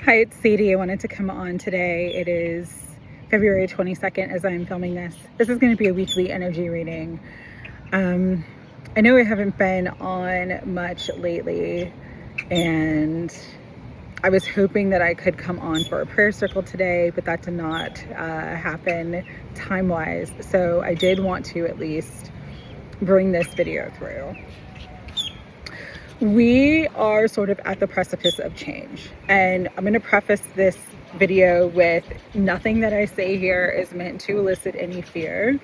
Hi, it's Sadie. I wanted to come on today. It is February 22nd as I'm filming this. This is going to be a weekly energy reading. I know I haven't been on much lately, and I was hoping that I could come on for a prayer circle today, but that did not happen time-wise. So I did want to at least bring this video through. We are sort of at the precipice of change, and I'm going to preface this video with nothing that I say here is meant to elicit any fear.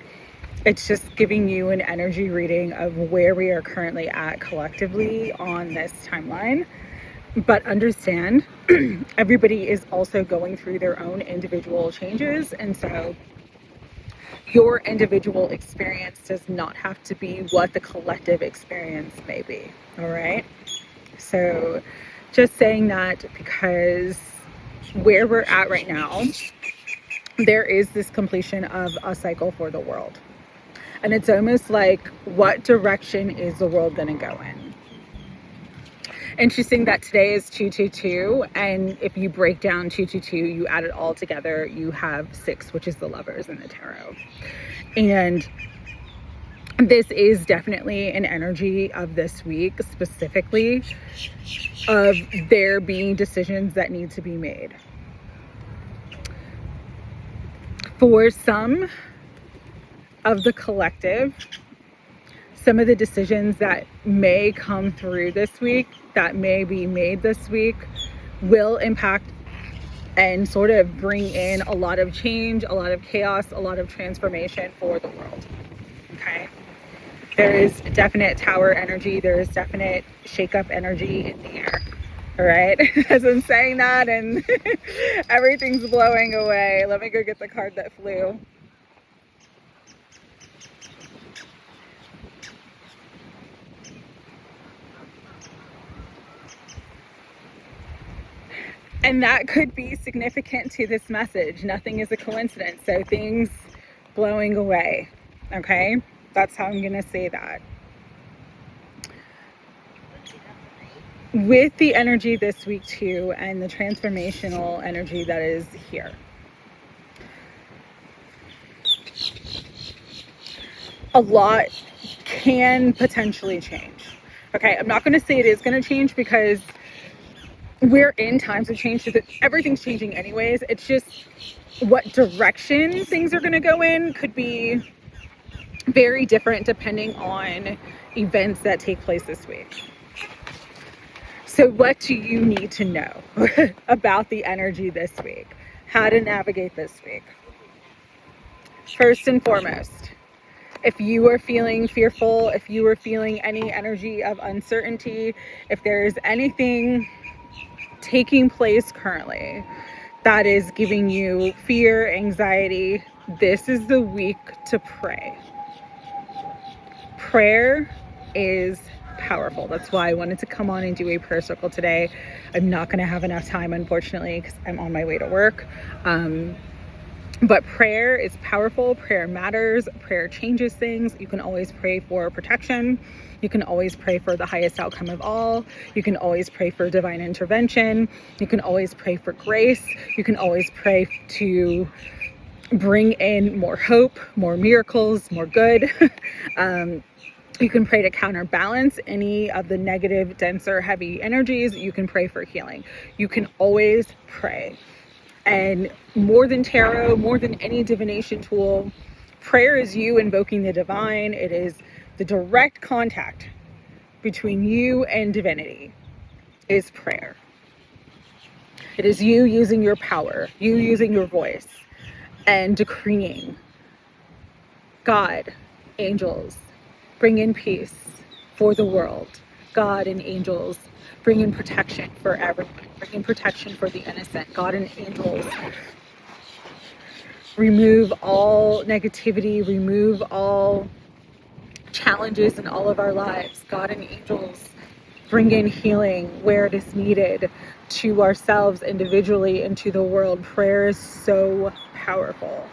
It's just giving you an energy reading of where we are currently at collectively on this timeline. But understand, everybody is also going through their own individual changes, and so your individual experience does not have to be what the collective experience may be. All right? So just saying that because where we're at right now, there is this completion of a cycle for the world. And it's almost like, what direction is the world going to go in? Interesting that today is 222, and if you break down 222, you add it all together, you have 6, which is the Lovers in the tarot. And this is definitely an energy of this week, specifically of there being decisions that need to be made. For some of the collective, some of the decisions that may come through this week, that may be made this week, will impact and sort of bring in a lot of change, a lot of chaos, a lot of transformation for the world. Okay? There is definite tower energy. There is definite shake-up energy in the air. All right? As I'm saying that and everything's blowing away. Let me go get the card that flew. And that could be significant to this message. Nothing is a coincidence. So things blowing away. Okay? That's how I'm going to say that. With the energy this week too, and the transformational energy that is here, a lot can potentially change. Okay, I'm not going to say it is going to change because we're in times of change. So that everything's changing anyways. It's just what direction things are going to go in could be very different depending on events that take place this week. So what do you need to know about the energy this week? How to navigate this week? First and foremost, if you are feeling fearful, if you are feeling any energy of uncertainty, if there's anything taking place currently that is giving you fear, anxiety, this is the week to pray. Prayer is powerful. That's why I wanted to come on and do a prayer circle today. I'm not going to have enough time, unfortunately, because I'm on my way to work. But prayer is powerful. Prayer matters. Prayer changes things. You can always pray for protection. You can always pray for the highest outcome of all. You can always pray for divine intervention. You can always pray for grace. You can always pray to bring in more hope, more miracles, more good. You can pray to counterbalance any of the negative, denser, heavy energies. You can pray for healing. You can always pray. And more than tarot, more than any divination tool, prayer is you invoking the divine. It is the direct contact between you and divinity is prayer. It is you using your power, you using your voice and decreeing, God, angels, bring in peace for the world. God and angels, bring in protection for everyone. Bring in protection for the innocent. God and angels, remove all negativity, remove all challenges in all of our lives. God and angels, bring in healing where it is needed to ourselves individually and to the world. Prayer is so powerful.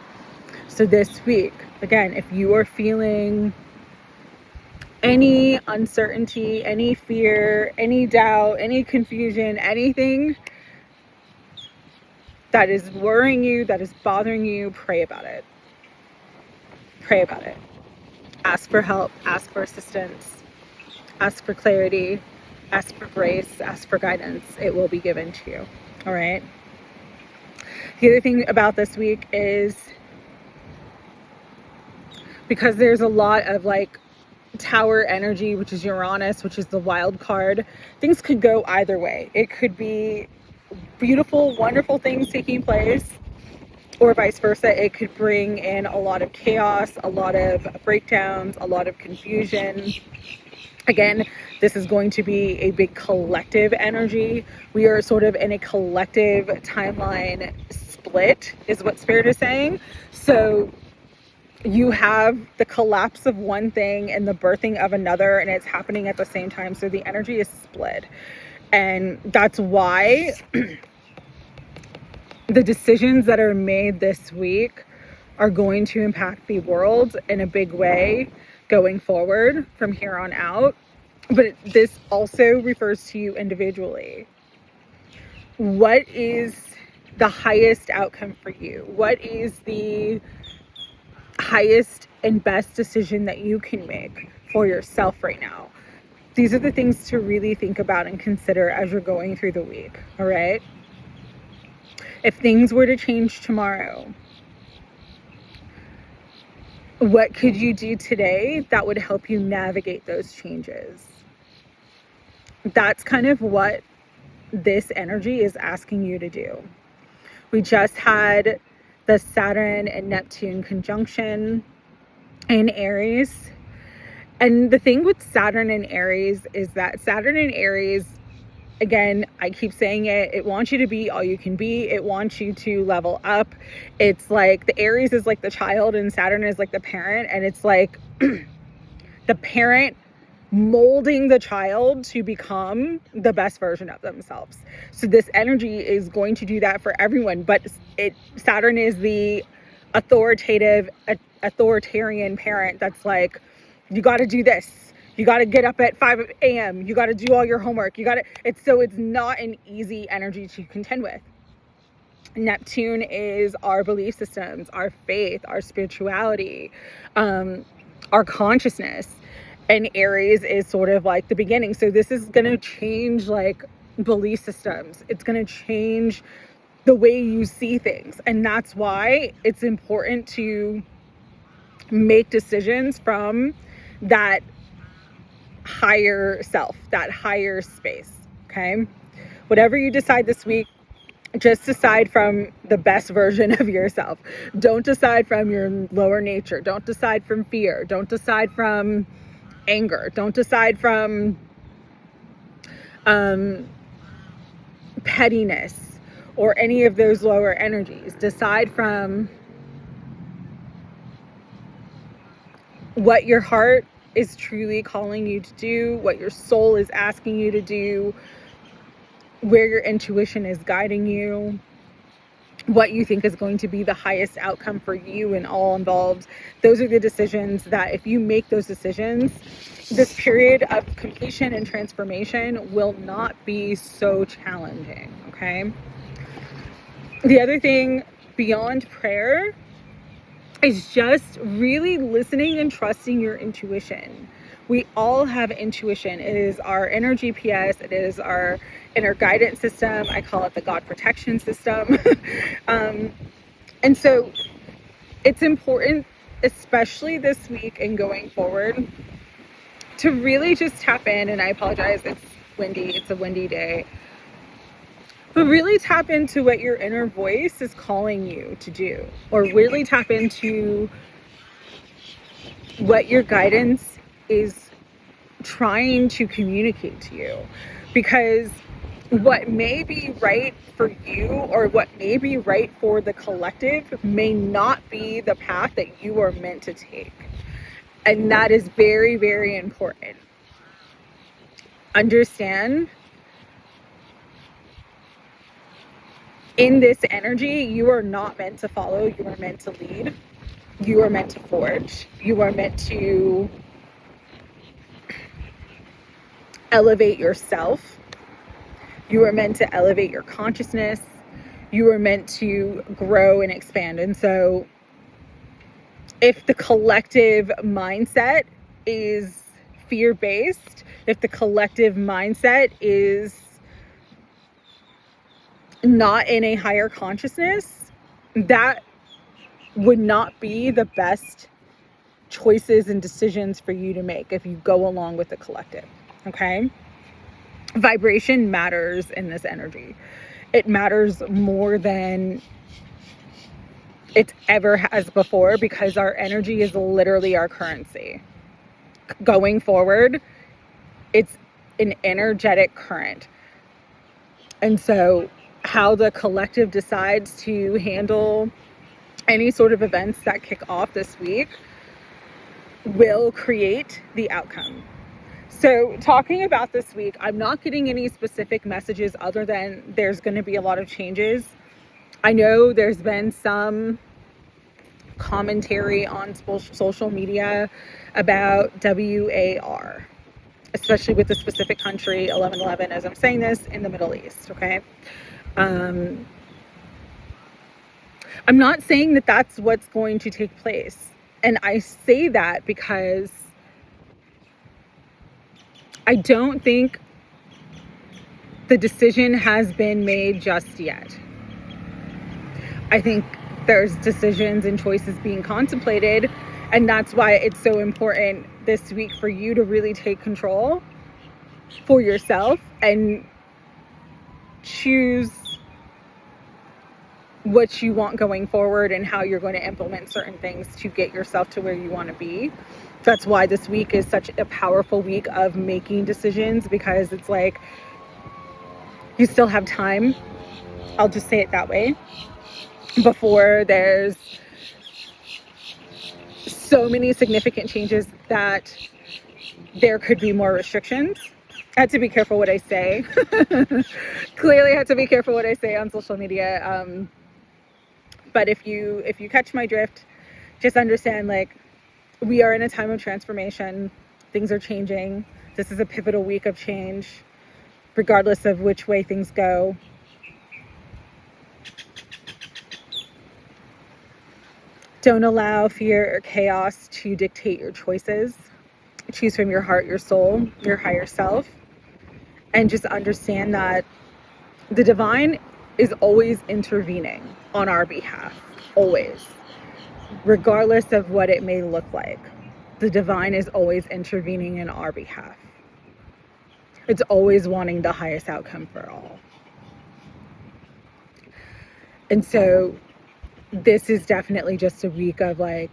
So this week, again, if you are feeling any uncertainty, any fear, any doubt, any confusion, anything, that is worrying you, that is bothering you, pray about it. Pray about it. Ask for help, ask for assistance, ask for clarity, ask for grace, ask for guidance. It will be given to you. All right. The other thing about this week is, because there's a lot of like tower energy, which is Uranus, which is the wild card, things could go either way. It could be beautiful, wonderful things taking place, or vice versa. It could bring in a lot of chaos, a lot of breakdowns, a lot of confusion. Again, this is going to be a big collective energy. We are sort of in a collective timeline split, is what Spirit is saying. So you have the collapse of one thing and the birthing of another, and it's happening at the same time. So the energy is split. And that's why the decisions that are made this week are going to impact the world in a big way going forward from here on out. But this also refers to you individually. What is the highest outcome for you? What is the highest and best decision that you can make for yourself right now? These are the things to really think about and consider as you're going through the week. All right. If things were to change tomorrow, what could you do today that would help you navigate those changes? That's kind of what this energy is asking you to do. We just had the Saturn and Neptune conjunction in Aries. And the thing with Saturn and Aries is that Saturn and Aries, again, I keep saying it, it wants you to be all you can be. It wants you to level up. It's like the Aries is like the child and Saturn is like the parent. And it's like the parent molding the child to become the best version of themselves. So this energy is going to do that for everyone. But Saturn is the authoritarian parent that's like, you got to do this. You got to get up at 5 a.m. You got to do all your homework. It's not an easy energy to contend with. Neptune is our belief systems, our faith, our spirituality, our consciousness. And Aries is sort of like the beginning. So this is going to change like belief systems. It's going to change the way you see things. And that's why it's important to make decisions from that higher self, that higher space. Okay. Whatever you decide this week, just decide from the best version of yourself. Don't decide from your lower nature. Don't decide from fear. Don't decide from anger. Don't decide from pettiness or any of those lower energies. Decide from what your heart is truly calling you to do, what your soul is asking you to do, where your intuition is guiding you, what you think is going to be the highest outcome for you and all involved. Those are the decisions that if you make those decisions, this period of completion and transformation will not be so challenging. Okay. The other thing beyond prayer is just really listening and trusting your intuition. We all have intuition. It is our inner GPS. It is our inner guidance system. I call it the God protection system. And so it's important, especially this week and going forward, to really just tap in. And I apologize, it's windy. It's a windy day. But really tap into what your inner voice is calling you to do, or really tap into what your guidance is trying to communicate to you. Because what may be right for you or what may be right for the collective may not be the path that you are meant to take. And that is very, very important. Understand, in this energy, you are not meant to follow, you are meant to lead. You are meant to forge. You are meant to elevate yourself. You are meant to elevate your consciousness. You are meant to grow and expand. And so if the collective mindset is fear-based, if the collective mindset is not in a higher consciousness, that would not be the best choices and decisions for you to make if you go along with the collective. Okay? Vibration matters in this energy. It matters more than it ever has before, because our energy is literally our currency. Going forward, it's an energetic current. And so how the collective decides to handle any sort of events that kick off this week will create the outcome. So talking about this week, I'm not getting any specific messages other than there's going to be a lot of changes. I know there's been some commentary on social media about WAR, especially with the specific country 11/11, as I'm saying this, in the Middle East. Okay. I'm not saying that that's what's going to take place. And I say that because I don't think the decision has been made just yet. I think there's decisions and choices being contemplated, and that's why it's so important this week for you to really take control for yourself and choose what you want going forward and how you're going to implement certain things to get yourself to where you want to be. That's why this week is such a powerful week of making decisions, because it's like you still have time. I'll just say it that way. Before there's so many significant changes that there could be more restrictions. I had to be careful what I say. Clearly I had to be careful what I say on social media. But if you catch my drift, just understand, like, we are in a time of transformation. Things are changing. This is a pivotal week of change, regardless of which way things go. Don't allow fear or chaos to dictate your choices. Choose from your heart, your soul, your higher self, and just understand that the divine is always intervening on our behalf, always. Regardless of what it may look like, the divine is always intervening in our behalf. It's always wanting the highest outcome for all. And so this is definitely just a week of, like,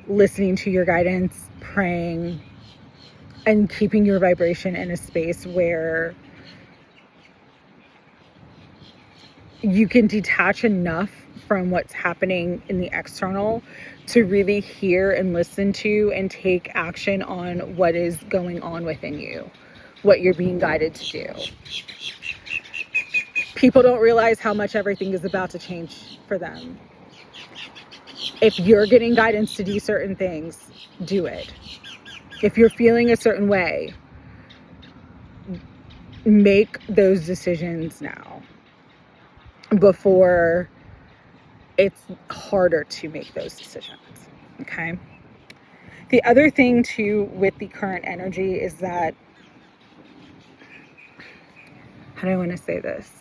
listening to your guidance, praying, and keeping your vibration in a space where you can detach enough from what's happening in the external to really hear and listen to and take action on what is going on within you, what you're being guided to do. People don't realize how much everything is about to change for them. If you're getting guidance to do certain things, do it. If you're feeling a certain way, make those decisions now before it's harder to make those decisions. Okay. The other thing too with the current energy is that, how do I want to say this?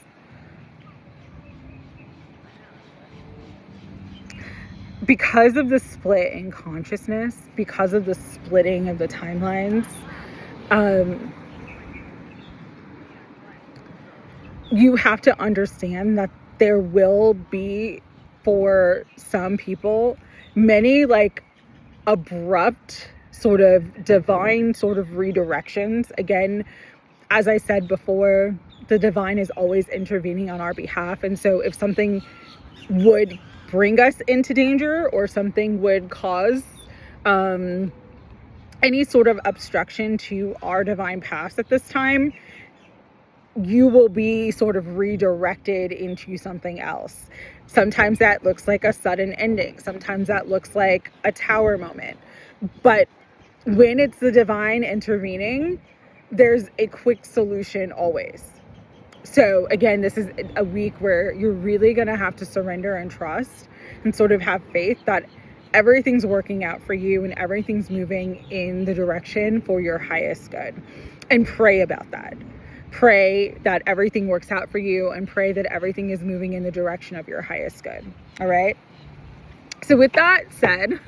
Because of the split in consciousness, because of the splitting of the timelines, you have to understand that there will be, for some people, many, like, abrupt sort of divine sort of redirections. Again, as I said before, the divine is always intervening on our behalf. And so if something would bring us into danger, or something would cause any sort of obstruction to our divine path at this time, you will be sort of redirected into something else. Sometimes that looks like a sudden ending. Sometimes that looks like a tower moment. But when it's the divine intervening, there's a quick solution always. So again, this is a week where you're really going to have to surrender and trust and sort of have faith that everything's working out for you and everything's moving in the direction for your highest good. And pray about that. Pray that everything works out for you and pray that everything is moving in the direction of your highest good. All right. So with that said,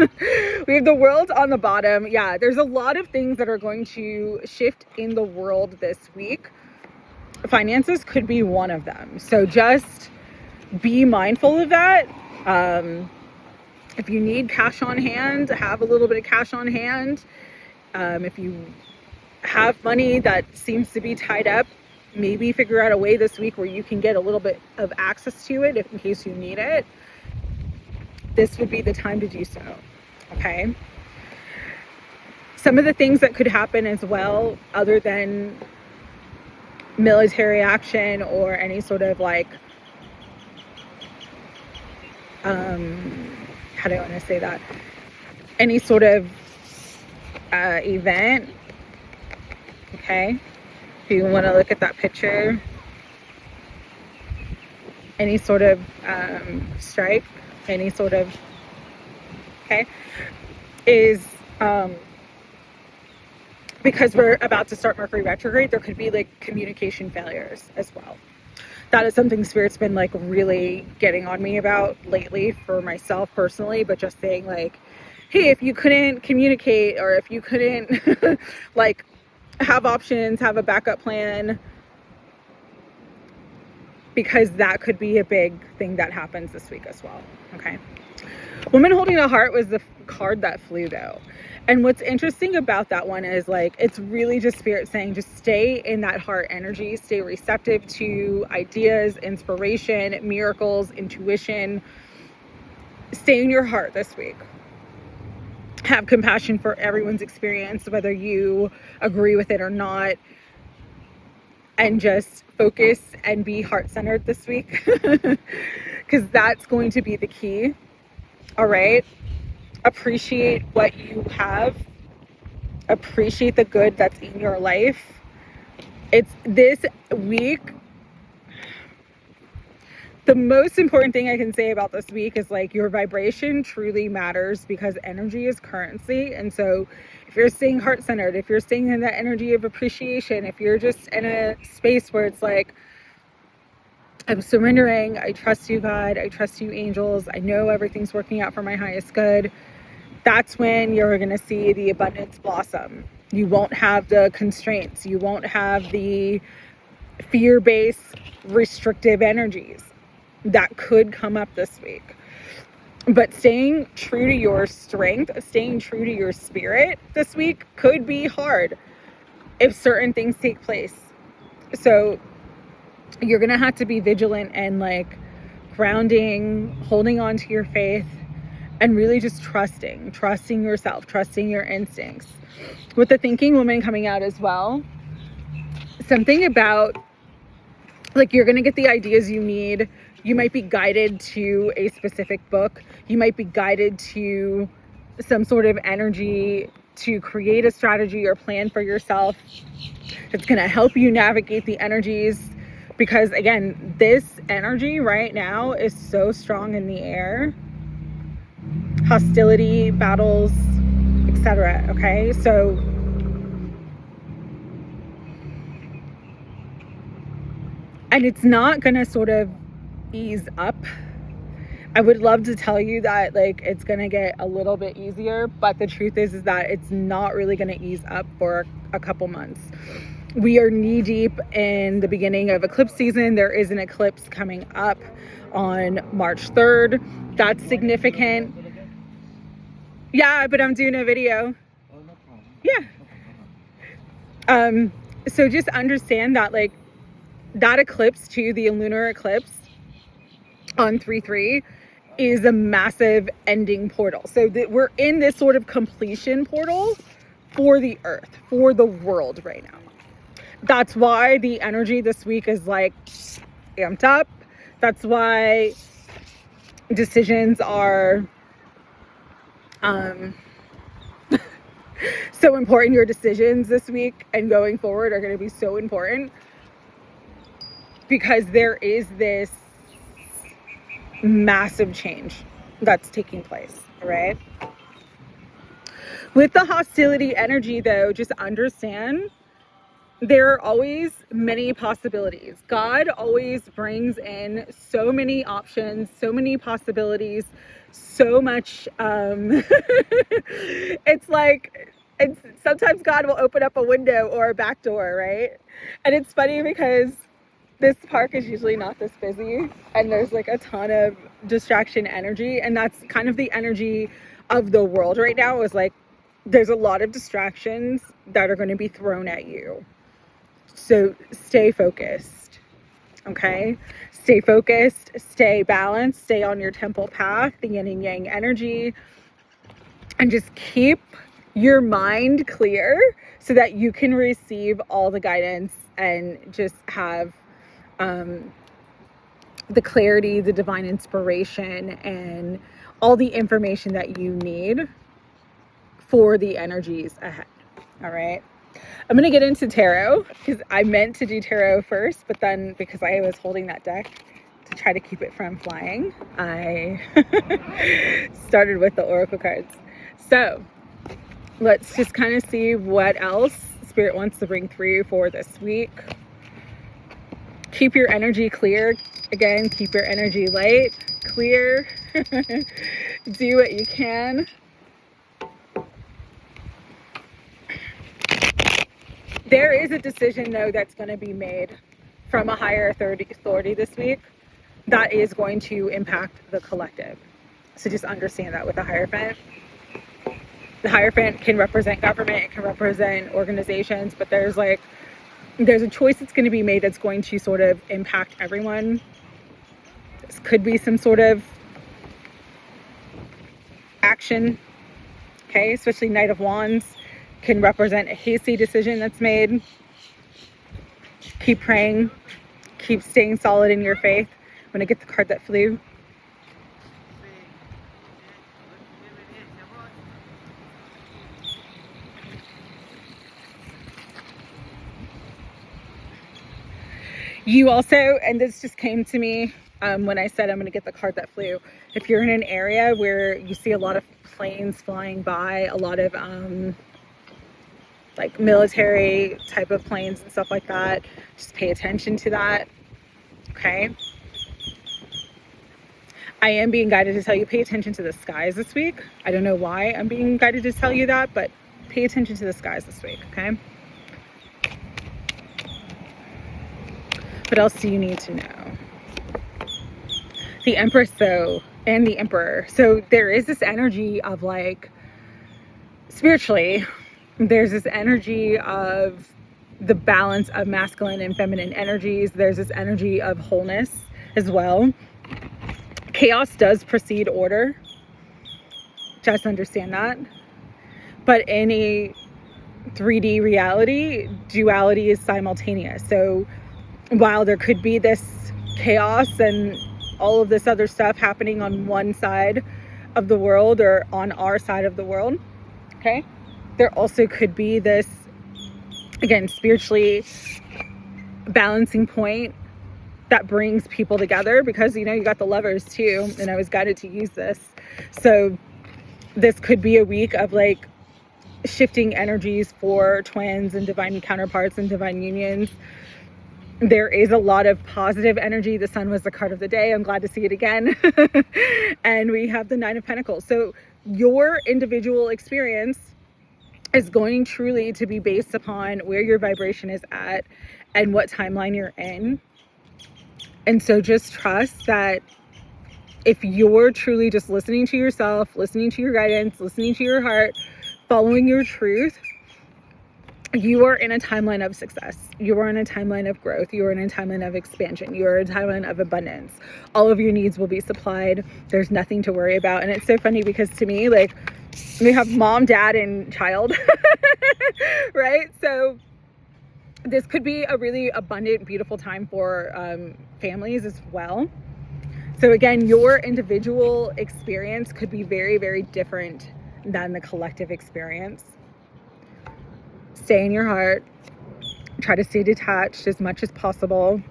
we have the world on the bottom. Yeah, there's a lot of things that are going to shift in the world this week. Finances could be one of them. So just be mindful of that. If you need cash on hand, have a little bit of cash on hand. If you have money that seems to be tied up, maybe figure out a way this week where you can get a little bit of access to it in case you need it. This would be the time to do so. Okay. Some of the things that could happen as well, other than military action or any sort of like, how do I want to say that? Any sort of event. Okay. If you want to look at that picture, any sort of strike, any sort of, okay, is because we're about to start Mercury retrograde, there could be like communication failures as well. That is something Spirit's been like really getting on me about lately for myself personally, but just saying like, hey, if you couldn't communicate or if you couldn't like have options, have a backup plan, because that could be a big thing that happens this week as well. Okay. Woman Holding the Heart was the card that flew though. And what's interesting about that one is like, it's really just Spirit saying, just stay in that heart energy, stay receptive to ideas, inspiration, miracles, intuition. Stay in your heart this week. Have compassion for everyone's experience, whether you agree with it or not. And just focus and be heart-centered this week. Because that's going to be the key. All right. Appreciate what you have. Appreciate the good that's in your life. It's this week. The most important thing I can say about this week is like your vibration truly matters because energy is currency. And so if you're staying heart-centered, if you're staying in that energy of appreciation, if you're just in a space where it's like, I'm surrendering, I trust you, God, I trust you, angels, I know everything's working out for my highest good, that's when you're going to see the abundance blossom. You won't have the constraints. You won't have the fear-based restrictive energies that could come up this week. But staying true to your strength, staying true to your spirit this week could be hard if certain things take place. So you're going to have to be vigilant and like grounding, holding on to your faith, and really just trusting yourself, trusting your instincts. With the Thinking Woman coming out as well, something about like you're going to get the ideas you need. You might be guided to a specific book. You might be guided to some sort of energy to create a strategy or plan for yourself. It's going to help you navigate the energies because, again, this energy right now is so strong in the air. Hostility, battles, etc. Okay, so and it's not gonna sort of ease up. I would love to tell you that like it's gonna get a little bit easier, but the truth is that it's not really gonna ease up for a couple months. We are knee deep in the beginning of eclipse season. There is an eclipse coming up on March 3rd. That's significant. Yeah, but I'm doing a video. Oh, no problem. Yeah. So just understand that like that eclipse too, the lunar eclipse on 3/3 is a massive ending portal. So that we're in this sort of completion portal for the earth, for the world right now. That's why the energy this week is like amped up. That's why decisions are so important. Your decisions this week and going forward are going to be so important. because there is this massive change that's taking place, right? With the hostility energy, though, just understand there are always many possibilities. God always brings in so many options, so many possibilities, so much. It's like, sometimes God will open up a window or a back door, right? And it's funny because this park is usually not this busy, and there's like a ton of distraction energy, and that's kind of the energy of the world right now. Is like there's a lot of distractions that are going to be thrown at you. So stay focused, okay? Stay focused, stay balanced, stay on your temple path, the yin and yang energy, and just keep your mind clear so that you can receive all the guidance and just have the clarity, the divine inspiration, and all the information that you need for the energies ahead, all right? I'm going to get into tarot because I meant to do tarot first, but then because I was holding that deck to try to keep it from flying, I started with the oracle cards. So let's just kind of see what else Spirit wants to bring through for this week. Keep your energy clear. Again, keep your energy light, clear. Do what you can. There is a decision, though, that's going to be made from a higher authority this week that is going to impact the collective. So just understand that with the Hierophant. The Hierophant can represent government, it can represent organizations, but there's a choice that's going to be made that's going to sort of impact everyone. This could be some sort of action, okay? Especially Knight of Wands can represent a hasty decision that's made. Keep praying, keep staying solid in your faith. I'm going to get the card that flew. You also, and this just came to me when I said I'm going to get the card that flew. If you're in an area where you see a lot of planes flying by, a lot of like military type of planes and stuff like that, just pay attention to that, okay? I am being guided to tell you, pay attention to the skies this week. I don't know why I'm being guided to tell you that, but pay attention to the skies this week, okay? What else do you need to know? The Empress, though, and the Emperor. So there is this energy of like, spiritually, there's this energy of the balance of masculine and feminine energies. There's this energy of wholeness as well. Chaos does precede order. Just understand that. But in a 3D reality, duality is simultaneous. So while there could be this chaos and all of this other stuff happening on one side of the world or on our side of the world, okay, there also could be this, again, spiritually balancing point that brings people together, because, you know, you got the Lovers too, and I was guided to use this. So this could be a week of like shifting energies for twins and divine counterparts and divine unions. There is a lot of positive energy. The Sun was the card of the day. I'm glad to see it again. And we have the Nine of Pentacles. So your individual experience is going truly to be based upon where your vibration is at and what timeline you're in. And so just trust that if you're truly just listening to yourself, listening to your guidance, listening to your heart, following your truth, you are in a timeline of success. You are in a timeline of growth. You are in a timeline of expansion. You are in a timeline of abundance. All of your needs will be supplied. There's nothing to worry about. And it's so funny because to me, like, we have mom, dad, and child, right? So this could be a really abundant, beautiful time for families as well. So again, your individual experience could be very, very different than the collective experience. Stay in your heart. Try to stay detached as much as possible.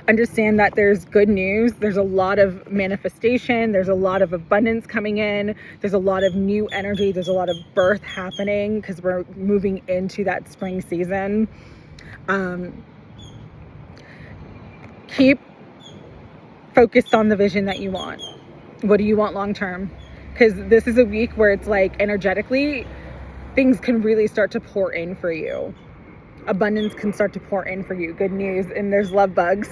Understand that there's good news. There's a lot of manifestation. There's a lot of abundance coming in. There's a lot of new energy. There's a lot of birth happening because we're moving into that spring season. Keep focused on the vision that you want. What do you want long term? Because this is a week where it's like energetically, things can really start to pour in for you. Abundance can start to pour in for you. Good news. And there's love bugs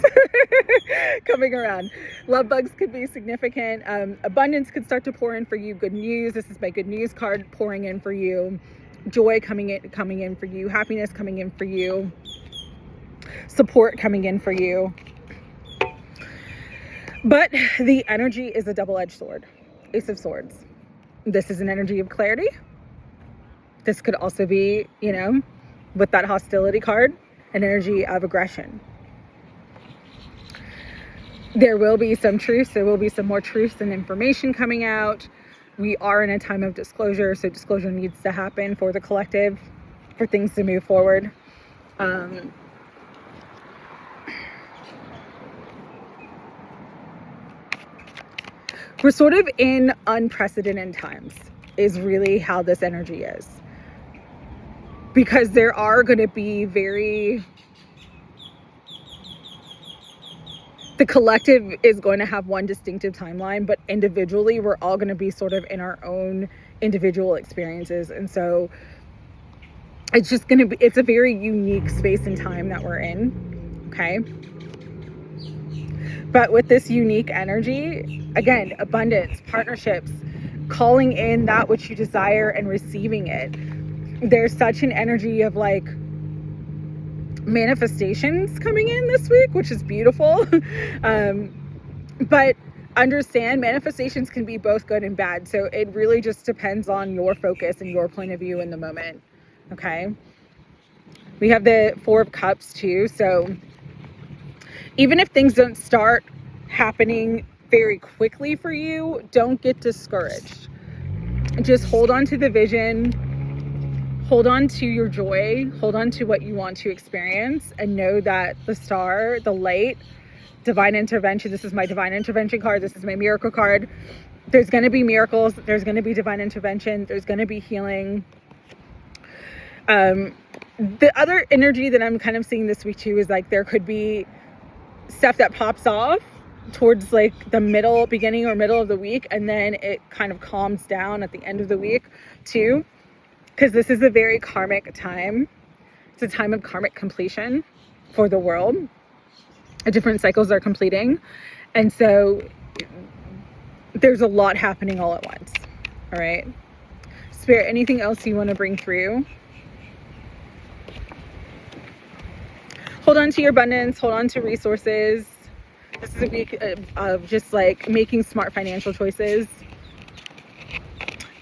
coming around. Love bugs could be significant. Abundance could start to pour in for you. Good news. This is my good news card pouring in for you. Joy coming in for you. Happiness coming in for you. Support coming in for you. But the energy is a double-edged sword. Ace of Swords. This is an energy of clarity. This could also be, with that hostility card, an energy of aggression. There will be some truths. There will be some more truths and information coming out. We are in a time of disclosure, so disclosure needs to happen for the collective, for things to move forward. We're sort of in unprecedented times is really how this energy is. Because there are going to be the collective is going to have one distinctive timeline, but individually we're all going to be sort of in our own individual experiences. And so it's just going to be, it's a very unique space and time that we're in. Okay. But with this unique energy, again, abundance, partnerships, calling in that which you desire and receiving it. There's such an energy of like manifestations coming in this week, which is beautiful. But understand manifestations can be both good and bad. So it really just depends on your focus and your point of view in the moment. Okay. We have the Four of Cups too. So even if things don't start happening very quickly for you, don't get discouraged. Just hold on to the vision, hold on to your joy, hold on to what you want to experience, and know that the star, the light, divine intervention, this is my divine intervention card, this is my miracle card. There's going to be miracles, there's going to be divine intervention, there's going to be healing. The other energy that I'm kind of seeing this week too is like there could be stuff that pops off towards like the beginning or middle of the week, and then it kind of calms down at the end of the week too, because this is a very karmic time. It's a time of karmic completion for the world. Different cycles are completing, and so there's a lot happening all at once. All right, Spirit, anything else you want to bring through? Hold on to your abundance, hold on to resources. This is a week of just like making smart financial choices.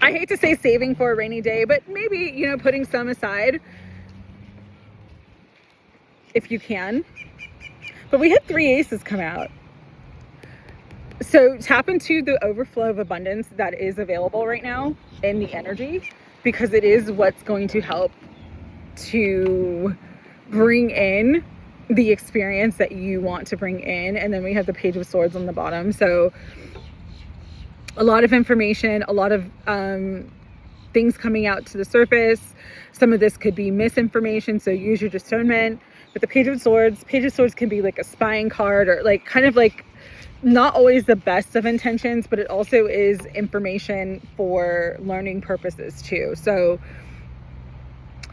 I hate to say saving for a rainy day, but maybe, putting some aside if you can. But we had 3 aces come out. So tap into the overflow of abundance that is available right now in the energy, because it is what's going to help to bring in the experience that you want to bring in. And then we have the Page of Swords on the bottom. So a lot of information, a lot of things coming out to the surface. Some of this could be misinformation, so use your discernment. But the Page of Swords can be like a spying card, or like kind of like not always the best of intentions, but it also is information for learning purposes too. So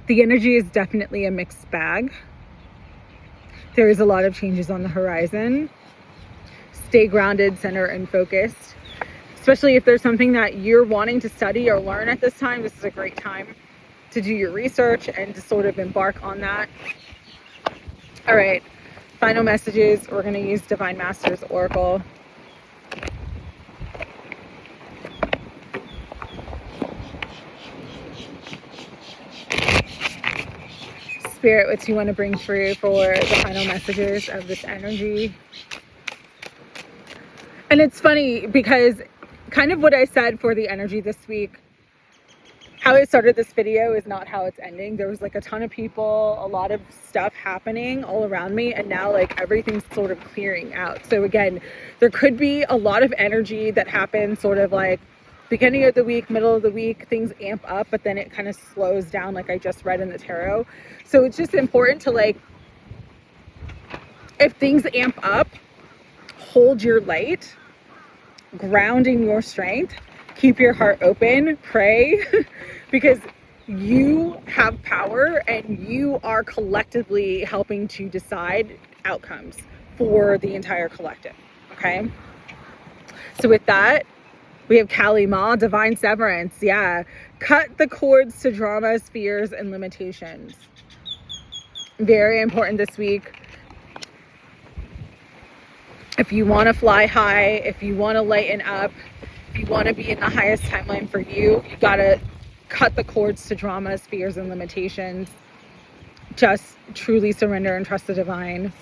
the energy is definitely a mixed bag. There is a lot of changes on the horizon. Stay grounded, centered, and focused. Especially if there's something that you're wanting to study or learn at this time, this is a great time to do your research and to sort of embark on that. All right, final messages. We're going to use Divine Masters Oracle. Spirit, what you want to bring through for the final messages of this energy. And it's funny because kind of what I said for the energy this week how I started this video is not how it's ending. There was like a ton of people, a lot of stuff happening all around me, and now like everything's sort of clearing out. So again, there could be a lot of energy that happens sort of like beginning of the week, middle of the week, things amp up, but then it kind of slows down like I just read in the tarot. So it's just important to like, if things amp up, hold your light, ground in your strength, keep your heart open, pray, because you have power and you are collectively helping to decide outcomes for the entire collective, okay? So with that, we have Kali Ma, divine severance. Yeah, cut the cords to dramas, fears, and limitations. Very important this week. If you want to fly high, if you want to lighten up, if you want to be in the highest timeline for you, you got to cut the cords to dramas, fears, and limitations. Just truly surrender and trust the divine.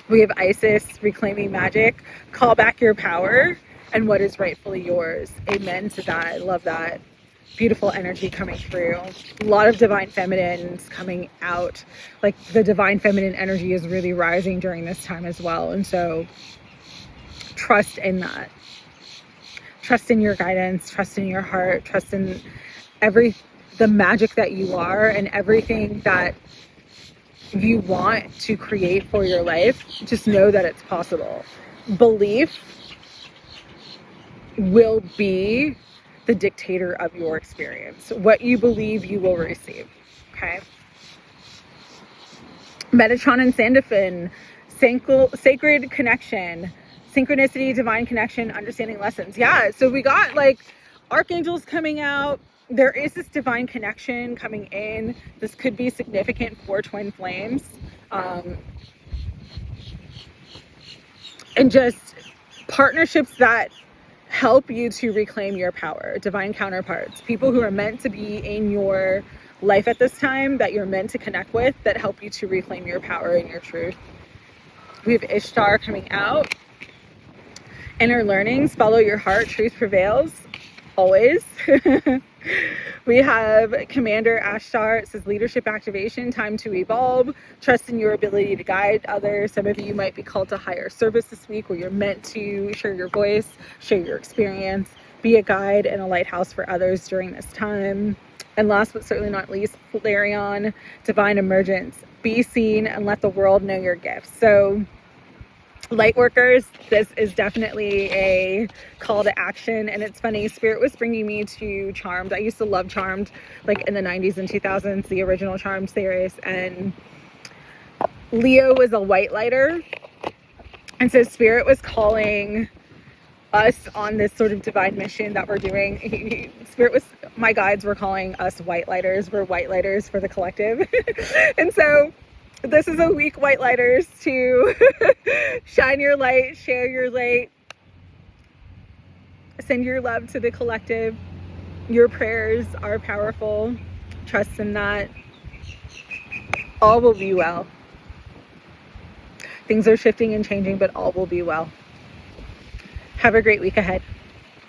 We have Isis, reclaiming magic. Call back your power and what is rightfully yours. Amen to that. I love that. Beautiful energy coming through. A lot of divine feminines coming out. Like the divine feminine energy is really rising during this time as well. And so trust in that. Trust in your guidance, trust in your heart, trust in the magic that you are and everything that you want to create for your life. Just know that it's possible. Belief will be the dictator of your experience. What you believe, you will receive. Okay. Metatron and Sandalphon, sacred connection, synchronicity, divine connection, understanding lessons. Yeah. So we got like archangels coming out. There is this divine connection coming in. This could be significant for twin flames. And just partnerships that help you to reclaim your power, divine counterparts, people who are meant to be in your life at this time, that you're meant to connect with, that help you to reclaim your power and your truth. We have Ishtar coming out. Inner learnings, follow your heart, truth prevails, always. We have Commander Ashtar. It says leadership activation, time to evolve, trust in your ability to guide others. Some of you might be called to higher service this week where you're meant to share your voice, share your experience, be a guide and a lighthouse for others during this time. And last but certainly not least, Flareon, divine emergence, be seen and let the world know your gifts. So light workers, this is definitely a call to action. And it's funny, Spirit was bringing me to Charmed. I used to love Charmed, like in the 90s and 2000s, the original Charmed series. And Leo was a white lighter. And so Spirit was calling us on this sort of divine mission that we're doing. My guides were calling us white lighters. We're white lighters for the collective. And so this is a week, white lighters, to shine your light, share your light, send your love to the collective. Your prayers are powerful. Trust in that. All will be well. Things are shifting and changing, but all will be well. Have a great week ahead.